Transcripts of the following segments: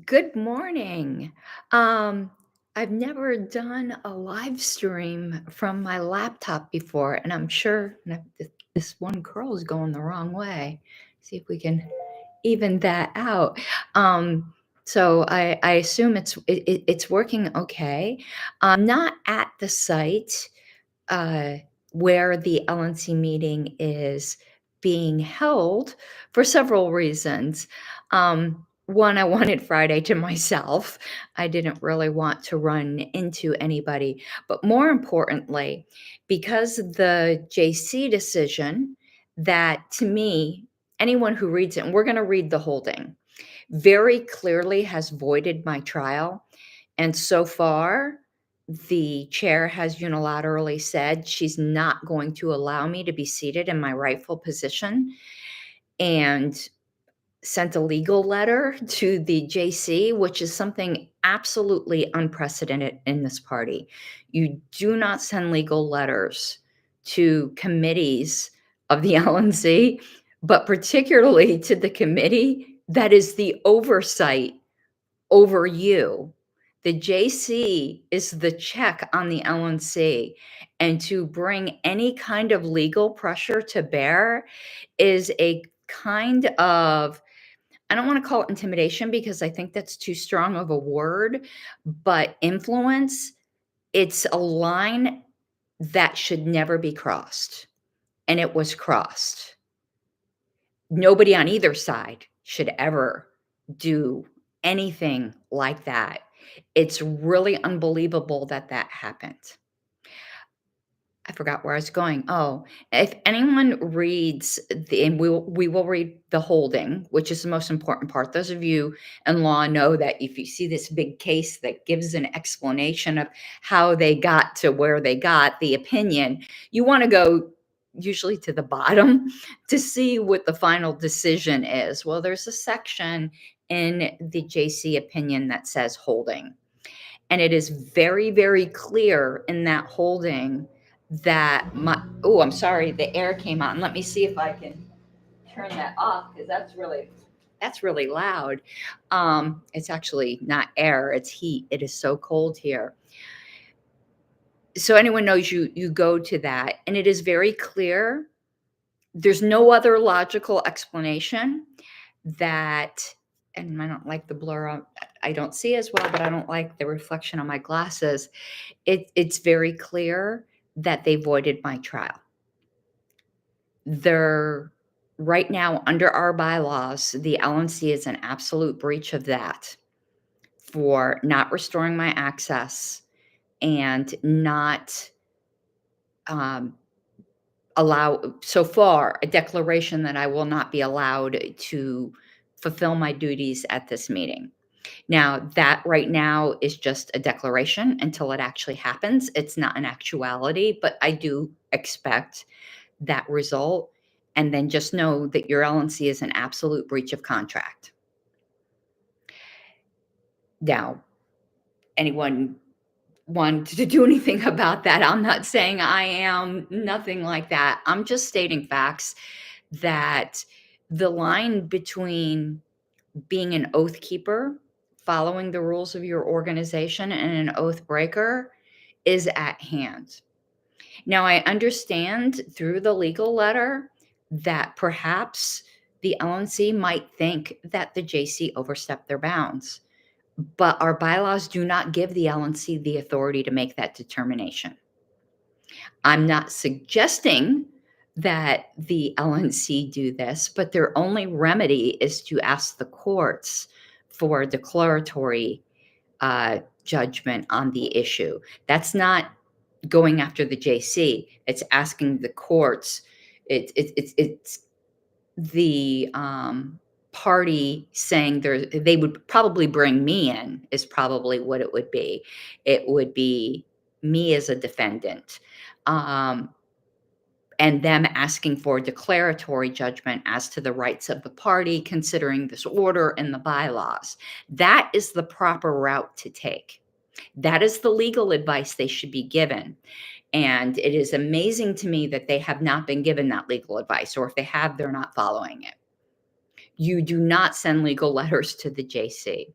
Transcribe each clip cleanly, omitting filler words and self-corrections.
Good morning. Um, I've never done a live stream from my laptop before, and I'm sure this one curl is going the wrong way. See if we can even that out. So I assume it's working okay. I'm not at the site uh, where the LNC meeting is being held for several reasons. One, I wanted Friday to myself. I didn't really want to run into anybody. But more importantly, because the JC decision, that to me, anyone who reads it, and we're going to read the holding, very clearly has voided my trial. And so far, the chair has unilaterally said she's not going to allow me to be seated in my rightful position and sent a legal letter to the JC, which is something absolutely unprecedented in this party. You do not send legal letters to committees of the LNC, but particularly to the committee that is the oversight over you. The JC is the check on the LNC, and to bring any kind of legal pressure to bear is a kind of, I don't want to call it intimidation because I think that's too strong of a word, but influence. It's a line that should never be crossed, and it was crossed. Nobody on either side should ever do anything like that. It's really unbelievable that that happened. I forgot where I was going. Oh, if anyone reads and we will read the holding, which is the most important part. Those of you in law know that if you see this big case that gives an explanation of how they got to where they got the opinion, you want to go usually to the bottom to see what the final decision is. Well, there's a section in the JC opinion that says holding. And it is very, very clear in that holding that oh, I'm sorry, the air came on. Let me see if I can turn that off because that's really loud. It's actually not air, it's heat. It is so cold here. So anyone knows you go to that, and it is very clear. There's no other logical explanation that, and I don't like the blur. I don't see as well, but I don't like the reflection on my glasses. It's very clear that they voided my trial. They're right now under our bylaws, the LNC is an absolute breach of that for not restoring my access and not um, allow, so far, a declaration that I will not be allowed to fulfill my duties at this meeting. Now, that right now is just a declaration until it actually happens. It's not an actuality, but I do expect that result. And then just know that your LNC is an absolute breach of contract. Now, anyone wanted to do anything about that, I'm not saying I am, nothing like that. I'm just stating facts that the line between being an oath keeper, following the rules of your organization, and an oath breaker is at hand. Now, I understand through the legal letter that perhaps the LNC might think that the JC overstepped their bounds, but our bylaws do not give the LNC the authority to make that determination. I'm not suggesting that the LNC do this, but their only remedy is to ask the courts for a declaratory judgment on the issue. That's not going after the JC. It's asking the courts. It's the party saying they would probably bring me in is probably what it would be. It would be me as a defendant. And them asking for a declaratory judgment as to the rights of the party, considering this order and the bylaws. That is the proper route to take. That is the legal advice they should be given. And it is amazing to me that they have not been given that legal advice, or if they have, they're not following it. You do not send legal letters to the JC.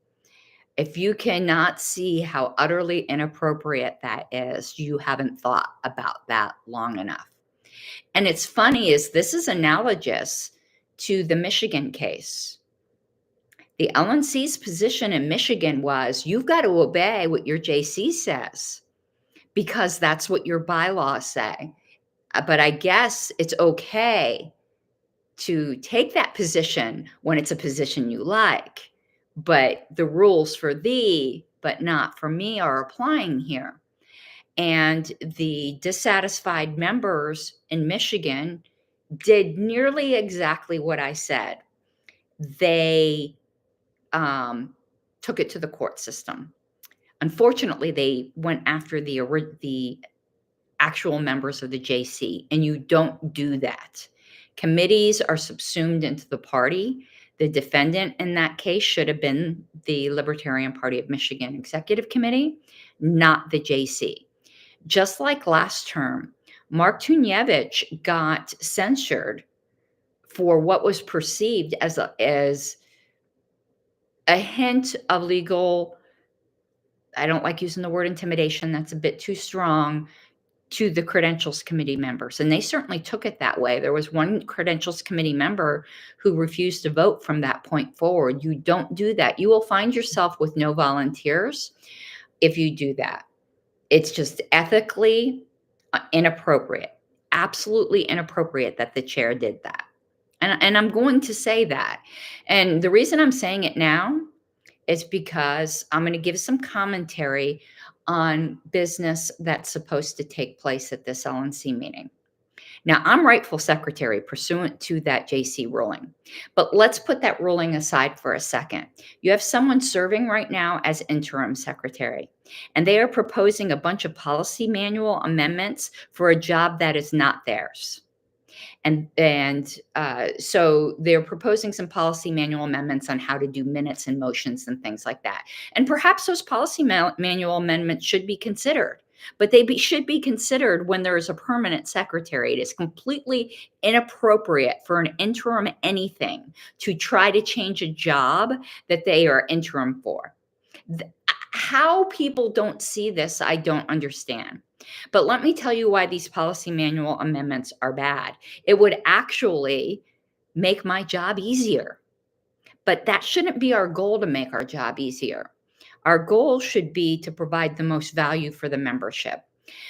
If you cannot see how utterly inappropriate that is, you haven't thought about that long enough. And it's funny is this is analogous to the Michigan case. The LNC's position in Michigan was you've got to obey what your JC says because that's what your bylaws say. But I guess it's okay to take that position when it's a position you like. But the rules for thee, but not for me, are applying here. And the dissatisfied members in Michigan did nearly exactly what I said. They took it to the court system. Unfortunately, they went after the actual members of the JC, and you don't do that. Committees are subsumed into the party. The defendant in that case should have been the Libertarian Party of Michigan Executive Committee, not the JC. Just like last term, Mark Tunevich got censured for what was perceived as a hint of legal, I don't like using the word intimidation, that's a bit too strong, to the Credentials Committee members. And they certainly took it that way. There was one Credentials Committee member who refused to vote from that point forward. You don't do that. You will find yourself with no volunteers if you do that. It's just ethically inappropriate, absolutely inappropriate that the chair did that. And I'm going to say that. And the reason I'm saying it now is because I'm going to give some commentary on business that's supposed to take place at this LNC meeting. Now, I'm rightful secretary pursuant to that JC ruling, but let's put that ruling aside for a second. You have someone serving right now as interim secretary, and they are proposing a bunch of policy manual amendments for a job that is not theirs. So they're proposing some policy manual amendments on how to do minutes and motions and things like that. And perhaps those policy manual amendments should be considered, but should be considered when there is a permanent secretary. It is completely inappropriate for an interim anything to try to change a job that they are interim for. How people don't see this, I don't understand. But let me tell you why these policy manual amendments are bad. It would actually make my job easier. But that shouldn't be our goal, to make our job easier. Our goal should be to provide the most value for the membership.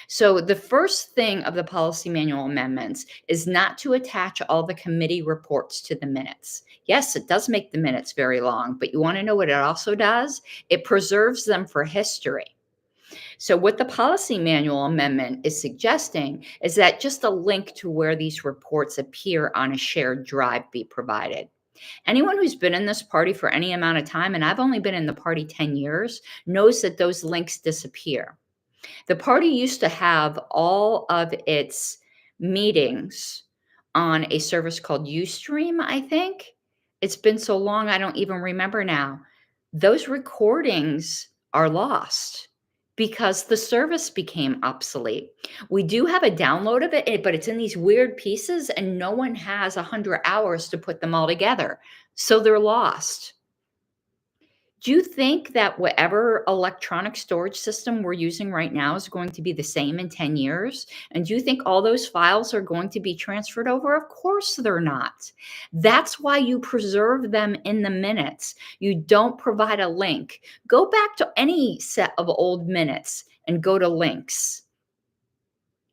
So the first thing of the policy manual amendments is not to attach all the committee reports to the minutes. Yes, it does make the minutes very long, but you want to know what it also does? It preserves them for history. So what the policy manual amendment is suggesting is that just a link to where these reports appear on a shared drive be provided. Anyone who's been in this party for any amount of time, and I've only been in the party 10 years, knows that those links disappear. The party used to have all of its meetings on a service called Ustream, I think. It's been so long, I don't even remember now. Those recordings are lost because the service became obsolete. We do have a download of it, but it's in these weird pieces and no one has 100 hours to put them all together. So they're lost. Do you think that whatever electronic storage system we're using right now is going to be the same in 10 years? And do you think all those files are going to be transferred over? Of course they're not. That's why you preserve them in the minutes. You don't provide a link. Go back to any set of old minutes and go to links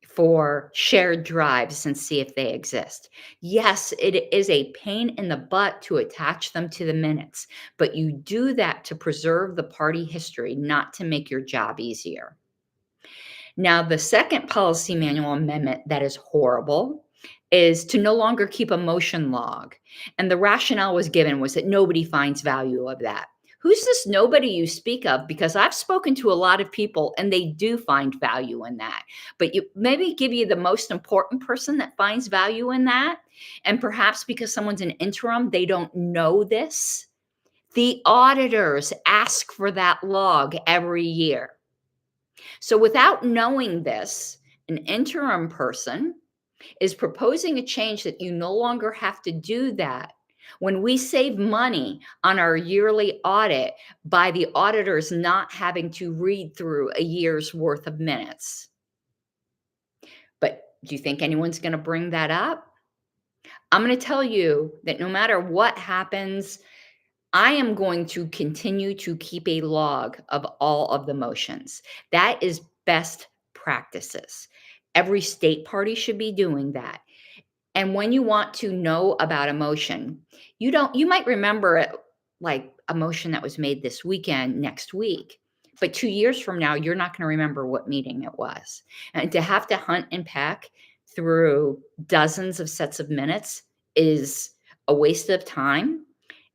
for shared drives and see if they exist. Yes, it is a pain in the butt to attach them to the minutes, but you do that to preserve the party history, not to make your job easier. Now, the second policy manual amendment that is horrible is to no longer keep a motion log. And the rationale was given was that nobody finds value of that. Who's this nobody you speak of? Because I've spoken to a lot of people and they do find value in that. But you maybe give you the most important person that finds value in that. And perhaps because someone's an interim, they don't know this. The auditors ask for that log every year. So without knowing this, an interim person is proposing a change that you no longer have to do that, When we save money on our yearly audit by the auditors not having to read through a year's worth of minutes. But do you think anyone's going to bring that up? I'm going to tell you that no matter what happens, I am going to continue to keep a log of all of the motions. That is best practices. Every state party should be doing that. And when you want to know about a motion, you might remember it like a motion that was made this weekend, next week. But 2 years from now, you're not gonna remember what meeting it was. And to have to hunt and peck through dozens of sets of minutes is a waste of time,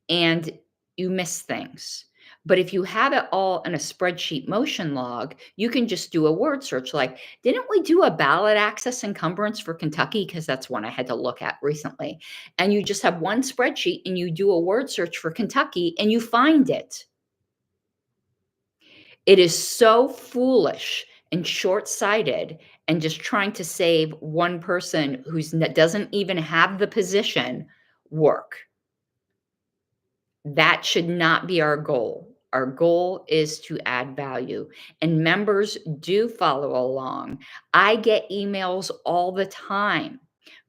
and you miss things. But if you have it all in a spreadsheet motion log, you can just do a word search like, didn't we do a ballot access encumbrance for Kentucky? Because that's one I had to look at recently. And you just have one spreadsheet and you do a word search for Kentucky and you find it. It is so foolish and short-sighted and just trying to save one person that doesn't even have the position work. That should not be our goal. Our goal is to add value, and members do follow along. I get emails all the time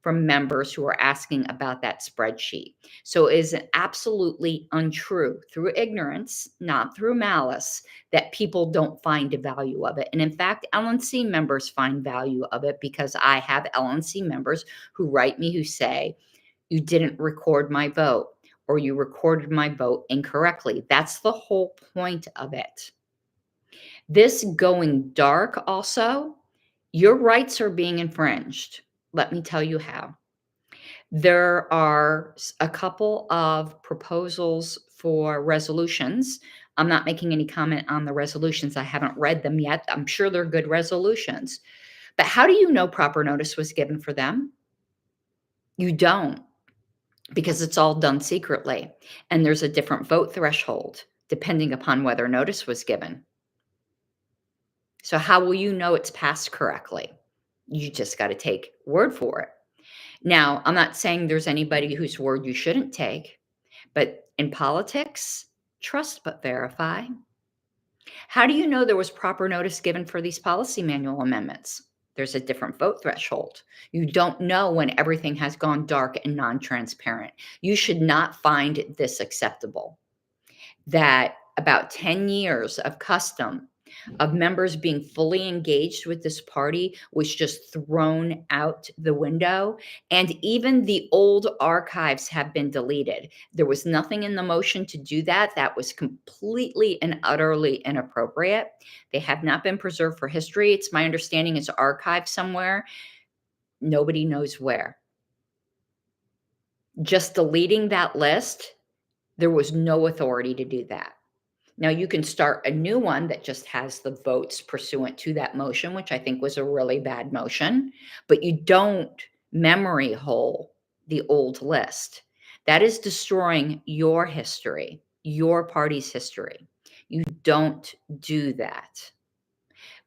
from members who are asking about that spreadsheet. So it is absolutely untrue through ignorance, not through malice, that people don't find a value of it. And in fact, LNC members find value of it because I have LNC members who write me who say, you didn't record my vote, or you recorded my vote incorrectly. That's the whole point of it. This going dark also, your rights are being infringed. Let me tell you how. There are a couple of proposals for resolutions. I'm not making any comment on the resolutions. I haven't read them yet. I'm sure they're good resolutions. But how do you know proper notice was given for them? You don't. Because it's all done secretly, and there's a different vote threshold depending upon whether notice was given. So how will you know it's passed correctly? You just got to take word for it. Now, I'm not saying there's anybody whose word you shouldn't take, but in politics, trust but verify. How do you know there was proper notice given for these policy manual amendments? There's a different vote threshold. You don't know when everything has gone dark and non-transparent. You should not find this acceptable. That about 10 years of custom of members being fully engaged with this party was just thrown out the window. And even the old archives have been deleted. There was nothing in the motion to do that. That was completely and utterly inappropriate. They have not been preserved for history. It's my understanding it's archived somewhere. Nobody knows where. Just deleting that list, there was no authority to do that. Now you can start a new one that just has the votes pursuant to that motion, which I think was a really bad motion, but you don't memory hole the old list. That is destroying your history, your party's history. You don't do that.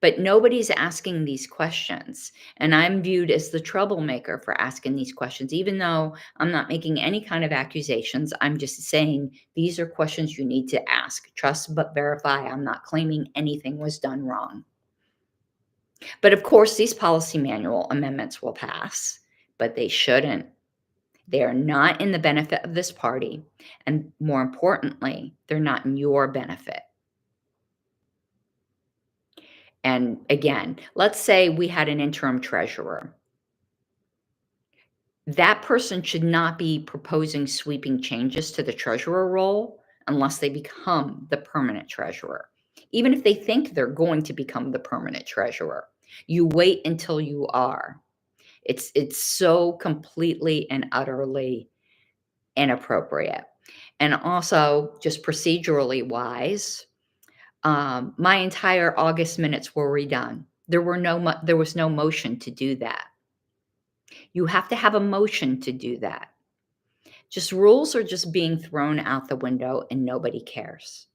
But nobody's asking these questions. And I'm viewed as the troublemaker for asking these questions, even though I'm not making any kind of accusations. I'm just saying these are questions you need to ask. Trust but verify. I'm not claiming anything was done wrong. But of course, these policy manual amendments will pass, but they shouldn't. They are not in the benefit of this party. And more importantly, they're not in your benefit. And again, let's say we had an interim treasurer. That person should not be proposing sweeping changes to the treasurer role unless they become the permanent treasurer. Even if they think they're going to become the permanent treasurer, you wait until you are. It's so completely and utterly inappropriate. And also, just procedurally wise, my entire August minutes were redone. There was no motion to do that. You have to have a motion to do that. Just rules are just being thrown out the window and nobody cares.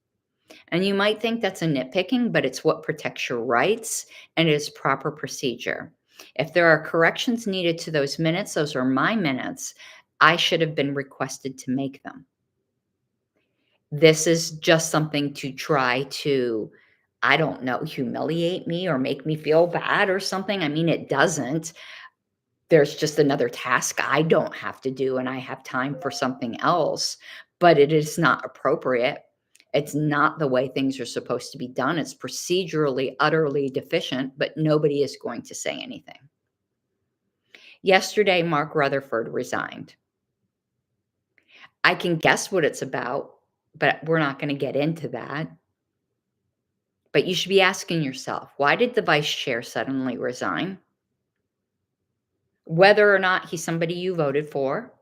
And you might think that's a nitpicking, but it's what protects your rights and it is proper procedure. If there are corrections needed to those minutes, those are my minutes. I should have been requested to make them. This is just something to try to, I don't know, humiliate me or make me feel bad or something. I mean, it doesn't. There's just another task I don't have to do, and I have time for something else, but it is not appropriate. It's not the way things are supposed to be done. It's procedurally utterly deficient, but nobody is going to say anything. Yesterday, Mark Rutherford resigned. I can guess what it's about, but we're not going to get into that. But you should be asking yourself, why did the vice chair suddenly resign? Whether or not he's somebody you voted for,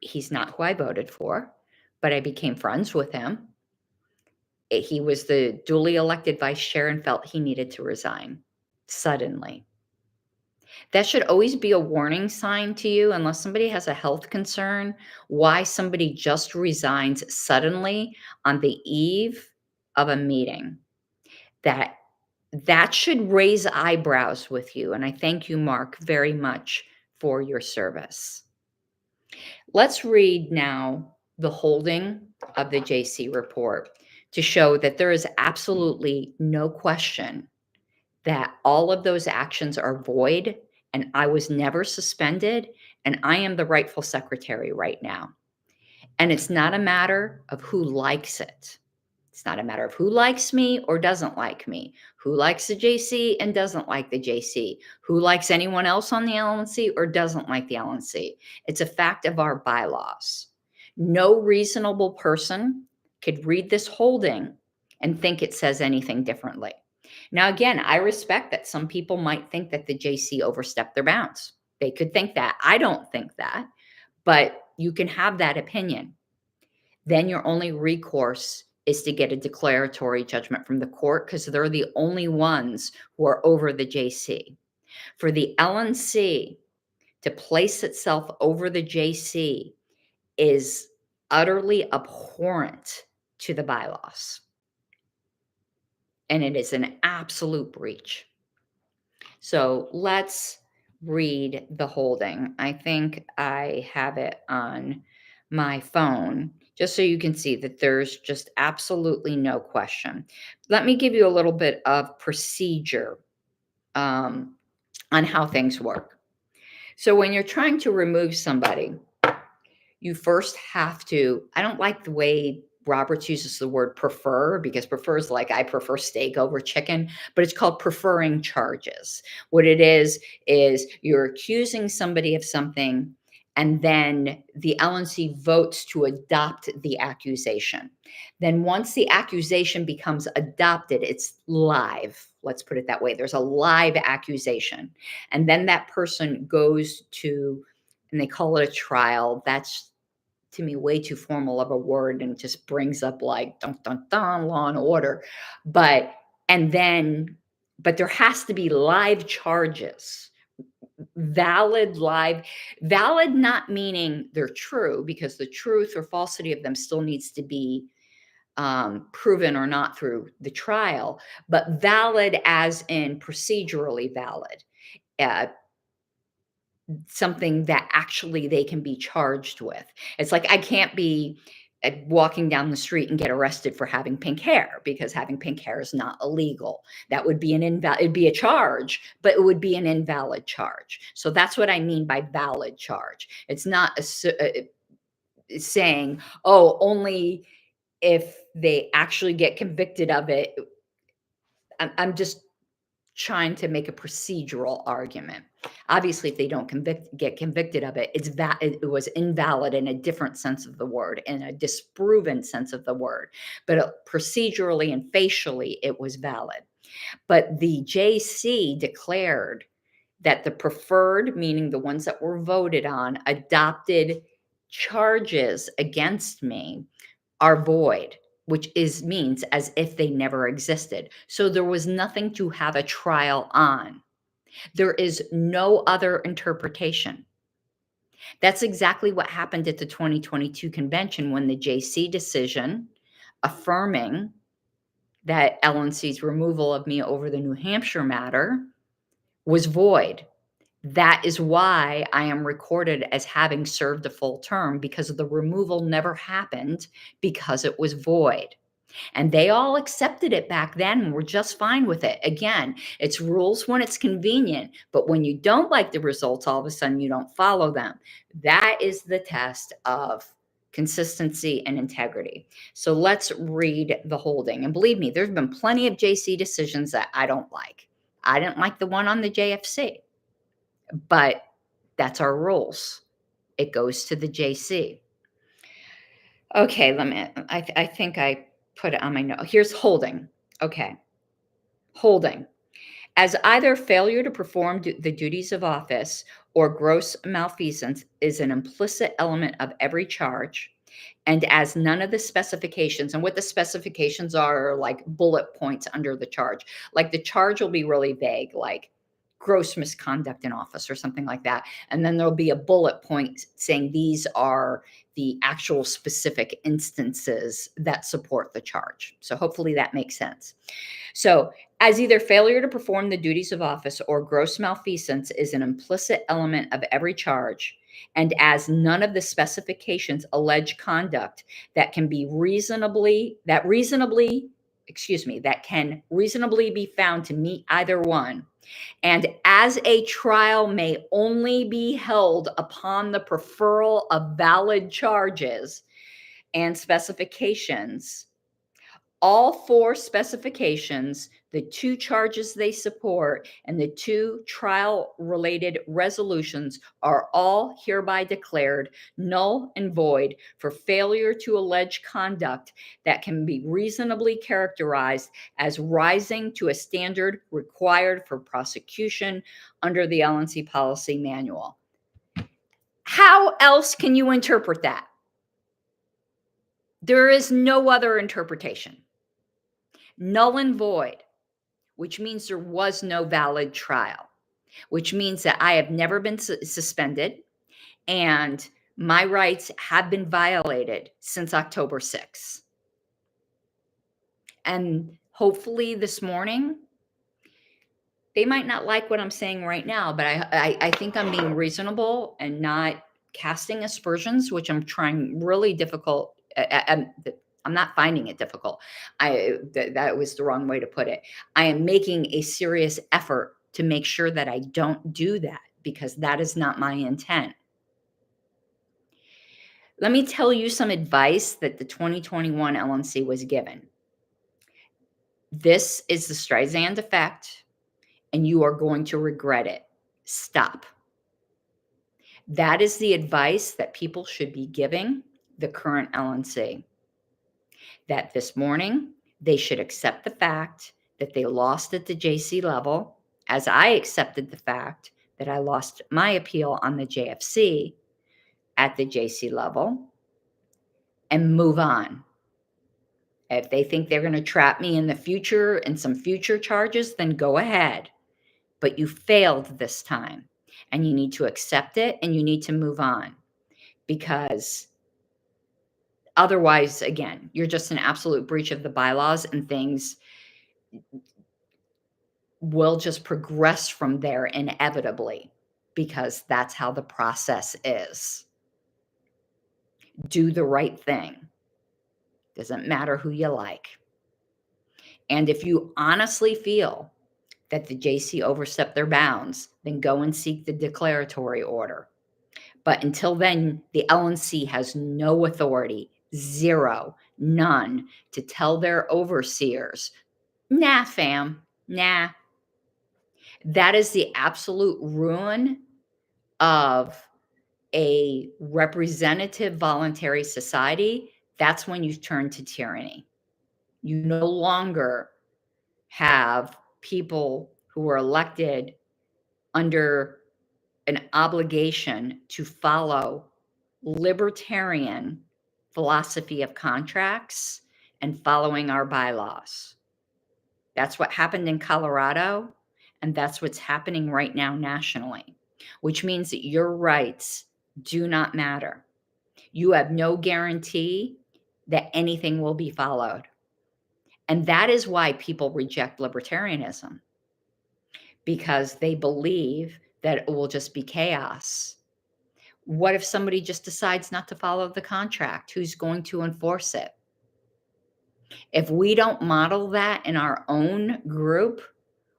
he's not who I voted for, but I became friends with him. He was the duly elected vice chair and felt he needed to resign suddenly. That should always be a warning sign to you, unless somebody has a health concern, why somebody just resigns suddenly on the eve of a meeting. That should raise eyebrows with you, and I thank you, Mark, very much for your service. Let's read now the holding of the JC report to show that there is absolutely no question that all of those actions are void, and I was never suspended, and I am the rightful secretary right now. And it's not a matter of who likes it. It's not a matter of who likes me or doesn't like me, who likes the JC and doesn't like the JC, who likes anyone else on the LNC or doesn't like the LNC. It's a fact of our bylaws. No reasonable person could read this holding and think it says anything differently. Now, again, I respect that some people might think that the JC overstepped their bounds. They could think that. I don't think that, but you can have that opinion. Then your only recourse is to get a declaratory judgment from the court, because they're the only ones who are over the JC. For the LNC to place itself over the JC is utterly abhorrent to the bylaws. And it is an absolute breach. So let's read the holding. I think I have it on my phone, just so you can see that there's just absolutely no question. Let me give you a little bit of procedure on how things work. So when you're trying to remove somebody, you first have to, I don't like the way Roberts uses the word prefer, because prefer is like I prefer steak over chicken, but it's called preferring charges. What it is you're accusing somebody of something, and then the LNC votes to adopt the accusation. Then once the accusation becomes adopted, it's live. Let's put it that way. There's a live accusation. And then that person goes to, and they call it a trial. That's, to me, way too formal of a word, and just brings up like dun dun dun, law and order. But there has to be live charges, valid, not meaning they're true, because the truth or falsity of them still needs to be proven or not through the trial, but valid as in procedurally valid. Something that actually they can be charged with. It's like I can't be walking down the street and get arrested for having pink hair, because having pink hair is not illegal. That would be it'd be a charge, but it would be an invalid charge. So that's what I mean by valid charge. It's not saying, oh, only if they actually get convicted of it. I'm just trying to make a procedural argument. Obviously, if they don't get convicted of it, it was invalid in a different sense of the word, in a disproven sense of the word. But procedurally and facially, it was valid. But the JC declared that the preferred, meaning the ones that were voted on, adopted charges against me are void, which means as if they never existed. So there was nothing to have a trial on. There is no other interpretation. That's exactly what happened at the 2022 convention, when the JC decision affirming that LNC's removal of me over the New Hampshire matter was void. That is why I am recorded as having served a full term, because the removal never happened because it was void. And they all accepted it back then and were just fine with it. Again, it's rules when it's convenient, but when you don't like the results, all of a sudden you don't follow them. That is the test of consistency and integrity. So let's read the holding. And believe me, there's been plenty of JC decisions that I don't like. I didn't like the one on the JFC, but that's our rules. It goes to the JC. Okay, I think I put it on my note. Here's holding. Okay. Holding. As either failure to perform the duties of office or gross malfeasance is an implicit element of every charge, and as none of the specifications, and what the specifications are like bullet points under the charge. Like the charge will be really vague, like gross misconduct in office or something like that. And then there'll be a bullet point saying these are the actual specific instances that support the charge. So hopefully that makes sense. So, as either failure to perform the duties of office or gross malfeasance is an implicit element of every charge, and as none of the specifications allege conduct that can reasonably be found to meet either one, and as a trial may only be held upon the preferral of valid charges and specifications, all four specifications, the two charges they support, and the two trial-related resolutions are all hereby declared null and void for failure to allege conduct that can be reasonably characterized as rising to a standard required for prosecution under the LNC policy manual. How else can you interpret that? There is no other interpretation. Null and void, which means there was no valid trial, which means that I have never been suspended and my rights have been violated since October 6th. And hopefully this morning, they might not like what I'm saying right now, but I think I'm being reasonable and not casting aspersions, which I'm trying really difficult. I'm not finding it difficult. That was the wrong way to put it. I am making a serious effort to make sure that I don't do that, because that is not my intent. Let me tell you some advice that the 2021 LNC was given. This is the Streisand effect, and you are going to regret it. Stop. That is the advice that people should be giving the current LNC. That this morning, they should accept the fact that they lost at the JC level, as I accepted the fact that I lost my appeal on the JFC at the JC level, and move on. If they think they're going to trap me in the future and some future charges, then go ahead. But you failed this time, and you need to accept it and you need to move on, because otherwise, again, you're just an absolute breach of the bylaws, and things will just progress from there inevitably, because that's how the process is. Do the right thing. Doesn't matter who you like. And if you honestly feel that the JC overstepped their bounds, then go and seek the declaratory order. But until then, the LNC has no authority, zero, none, to tell their overseers, nah, fam, nah. That is the absolute ruin of a representative voluntary society. That's when you turn to tyranny. You no longer have people who are elected under an obligation to follow libertarian philosophy of contracts and following our bylaws. That's what happened in Colorado, and that's what's happening right now nationally, which means that your rights do not matter. You have no guarantee that anything will be followed. And that is why people reject libertarianism, because they believe that it will just be chaos? What if somebody just decides not to follow the contract? Who's going to enforce it? If we don't model that in our own group,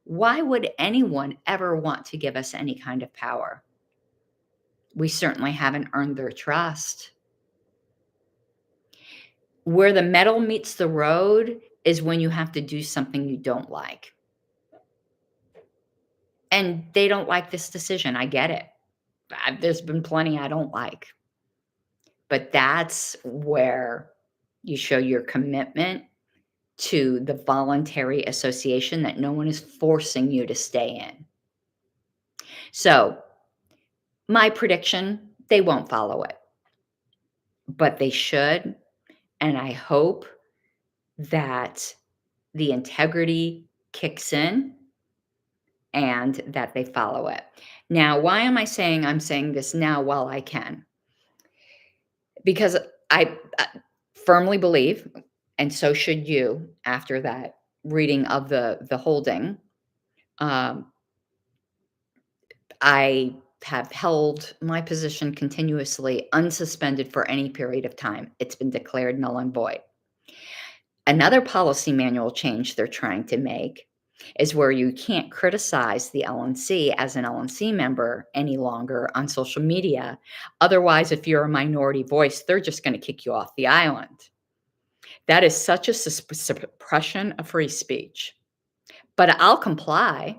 why would anyone ever want to give us any kind of power? We certainly haven't earned their trust. Where the metal meets the road is when you have to do something you don't like. And they don't like this decision. I get it. There's been plenty I don't like. But that's where you show your commitment to the voluntary association that no one is forcing you to stay in. So, my prediction, they won't follow it, but they should. And I hope that the integrity kicks in and that they follow it. Now, why am I saying I'm saying this now while I can? Because I firmly believe, and so should you after that reading of the holding, um, I have held my position continuously unsuspended for any period of time. It's been declared null and void. Another policy manual change they're trying to make is where you can't criticize the LNC as an LNC member any longer on social media. Otherwise, if you're a minority voice, they're just going to kick you off the island. That is such a suppression of free speech. But I'll comply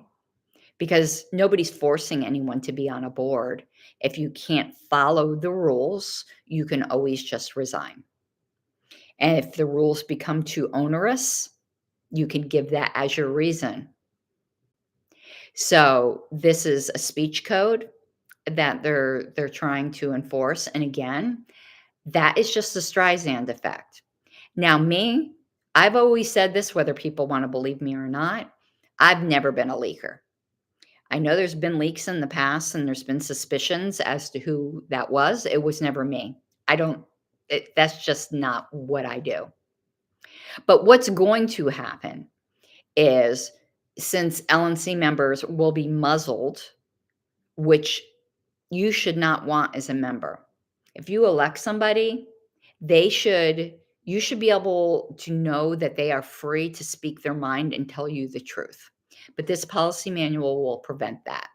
because nobody's forcing anyone to be on a board. If you can't follow the rules, you can always just resign. And if the rules become too onerous, you can give that as your reason. So this is a speech code that they're trying to enforce. And again, that is just the Streisand effect. Now, me, I've always said this, whether people want to believe me or not, I've never been a leaker. I know there's been leaks in the past and there's been suspicions as to who that was. It was never me. That's just not what I do. But what's going to happen is since LNC members will be muzzled, which you should not want as a member. If you elect somebody, you should be able to know that they are free to speak their mind and tell you the truth. But this policy manual will prevent that.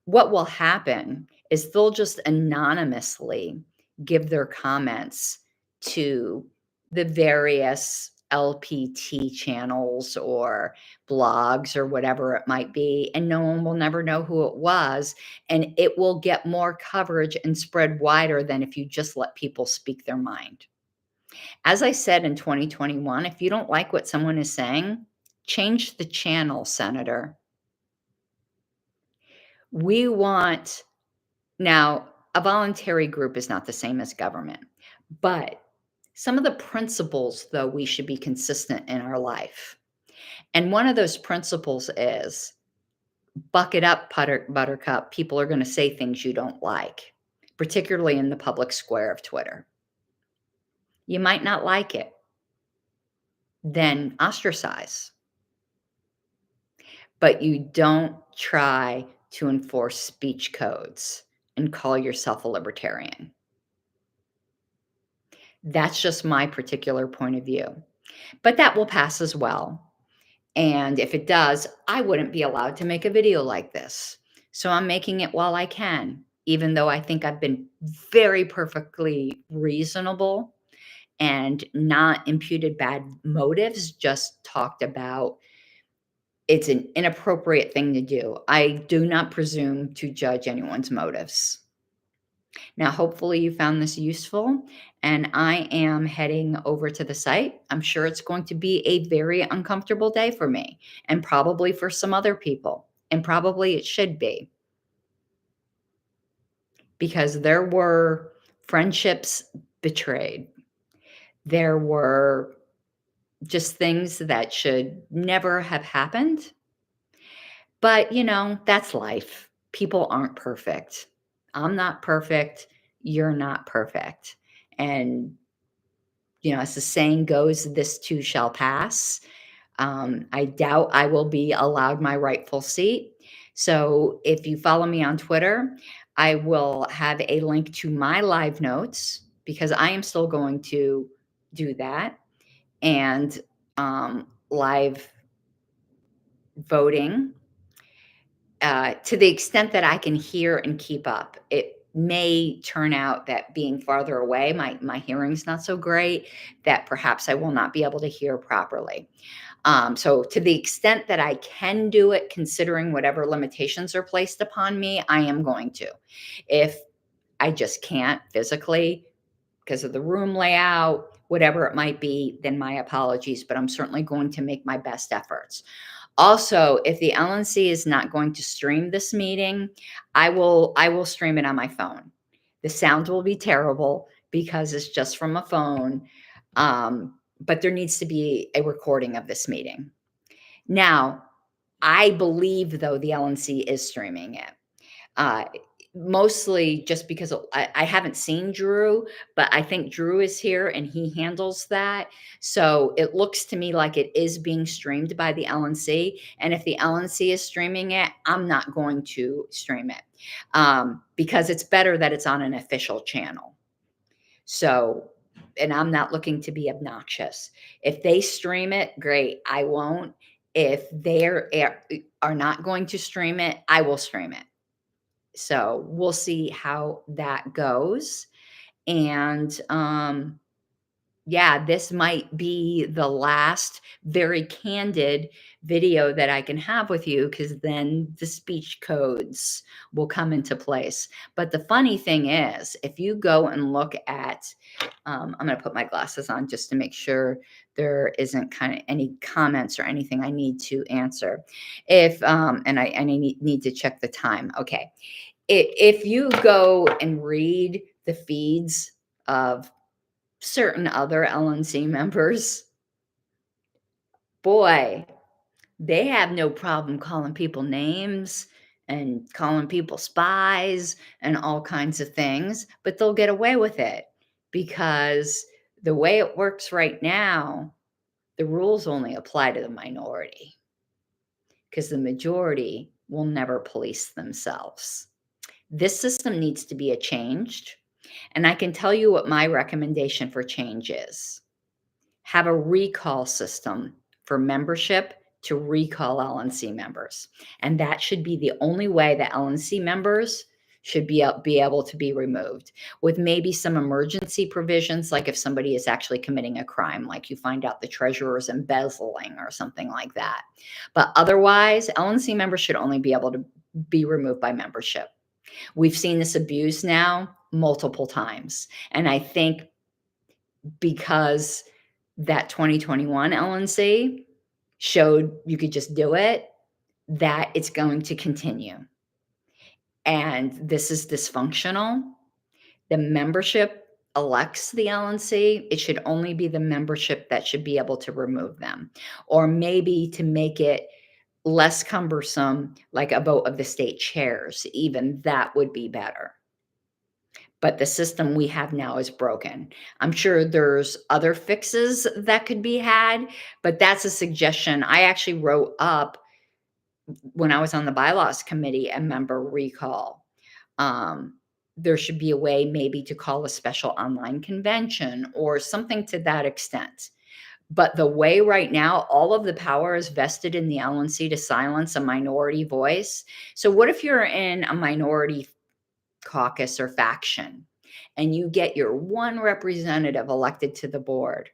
What will happen is they'll just anonymously give their comments to the various LPT channels or blogs or whatever it might be, and no one will never know who it was, and it will get more coverage and spread wider than if you just let people speak their mind. As I said in 2021, if you don't like what someone is saying, change the channel, Senator. We want Now, a voluntary group is not the same as government, but some of the principles, though, we should be consistent in our life. And one of those principles is buck it up, buttercup. People are going to say things you don't like, particularly in the public square of Twitter. You might not like it, then ostracize. But you don't try to enforce speech codes and call yourself a libertarian. That's just my particular point of view. But that will pass as well. And if it does, I wouldn't be allowed to make a video like this. So I'm making it while I can, even though I think I've been very perfectly reasonable and not imputed bad motives, just talked about it's an inappropriate thing to do. I do not presume to judge anyone's motives. Now, hopefully you found this useful, and I am heading over to the site. I'm sure it's going to be a very uncomfortable day for me and probably for some other people, and probably it should be because there were friendships betrayed. There were just things that should never have happened. But, that's life. People aren't perfect. I'm not perfect. You're not perfect. And, as the saying goes, this too shall pass. I doubt I will be allowed my rightful seat. So if you follow me on Twitter, I will have a link to my live notes because I am still going to do that and live voting to the extent that I can hear and keep up. It may turn out that being farther away, my hearing's not so great, that perhaps I will not be able to hear properly. So to the extent that I can do it, considering whatever limitations are placed upon me, I am going to. If I just can't physically because of the room layout, whatever it might be, then my apologies, but I'm certainly going to make my best efforts. Also, if the LNC is not going to stream this meeting, I will stream it on my phone. The sound will be terrible because it's just from a phone, but there needs to be a recording of this meeting. Now, I believe, though, the LNC is streaming it. Uh, Mostly just because I haven't seen Drew, but I think Drew is here and he handles that. So it looks to me like it is being streamed by the LNC. And if the LNC is streaming it, I'm not going to stream it because it's better that it's on an official channel. So, and I'm not looking to be obnoxious. If they stream it, great. I won't. If they are not going to stream it, I will stream it. So we'll see how that goes. And yeah, this might be the last very candid video that I can have with you because then the speech codes will come into place. But the funny thing is, if you go and look at, I'm going to put my glasses on just to make sure there isn't kind of any comments or anything I need to answer. If, and I need to check the time. Okay. If you go and read the feeds of certain other LNC members, boy, they have no problem calling people names and calling people spies and all kinds of things, but they'll get away with it because the way it works right now, the rules only apply to the minority because the majority will never police themselves. This system needs to be changed. And I can tell you what my recommendation for change is. Have a recall system for membership to recall LNC members. And that should be the only way that LNC members should be able to be removed, with maybe some emergency provisions, like if somebody is actually committing a crime, like you find out the treasurer is embezzling or something like that. But otherwise, LNC members should only be able to be removed by membership. We've seen this abuse now multiple times. And I think because that 2021 LNC showed you could just do it, that it's going to continue. And this is dysfunctional. The membership elects the LNC. It should only be the membership that should be able to remove them, or maybe to make it less cumbersome, like a vote of the state chairs. Even that would be better. But the system we have now is broken. I'm sure there's other fixes that could be had, but that's a suggestion. I actually wrote up when I was on the bylaws committee a member recall. There should be a way maybe to call a special online convention or something to that extent. But the way right now, all of the power is vested in the LNC to silence a minority voice. So what if you're in a minority caucus or faction and you get your one representative elected to the board?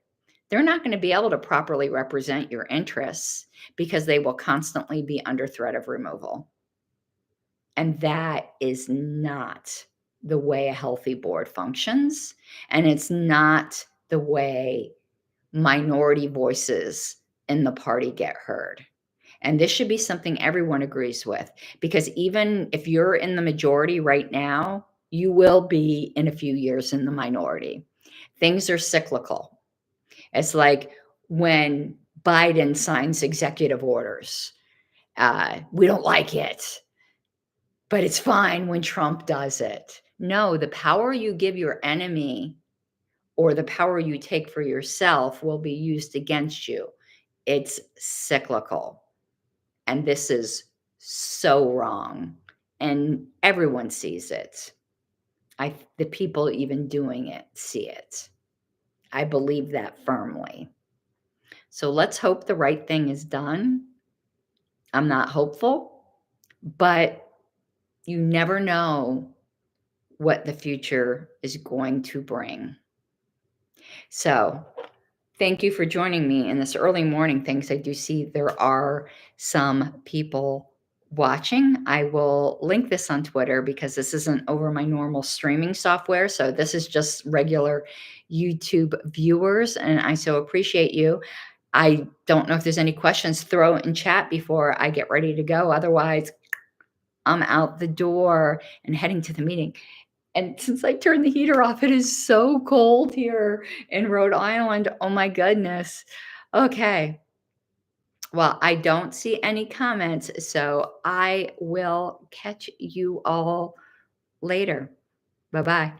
They're not going to be able to properly represent your interests because they will constantly be under threat of removal. And that is not the way a healthy board functions. And it's not the way minority voices in the party get heard. And this should be something everyone agrees with, because even if you're in the majority right now, you will be in a few years in the minority. Things are cyclical. It's like when Biden signs executive orders. We don't like it, but it's fine when Trump does it. No, the power you give your enemy or the power you take for yourself will be used against you. It's cyclical. And this is so wrong, and everyone sees it. The people even doing it see it. I believe that firmly. So let's hope the right thing is done. I'm not hopeful, but you never know what the future is going to bring. So, thank you for joining me in this early morning thing, 'cause I do see there are some people watching. I will link this on Twitter because this isn't over my normal streaming software, so this is just regular YouTube viewers, and I so appreciate you. I don't know if there's any questions, throw it in chat before I get ready to go. Otherwise, I'm out the door and heading to the meeting. And since I turned the heater off, it is so cold here in Rhode Island. Oh my goodness. Okay. Well, I don't see any comments, so I will catch you all later. Bye-bye.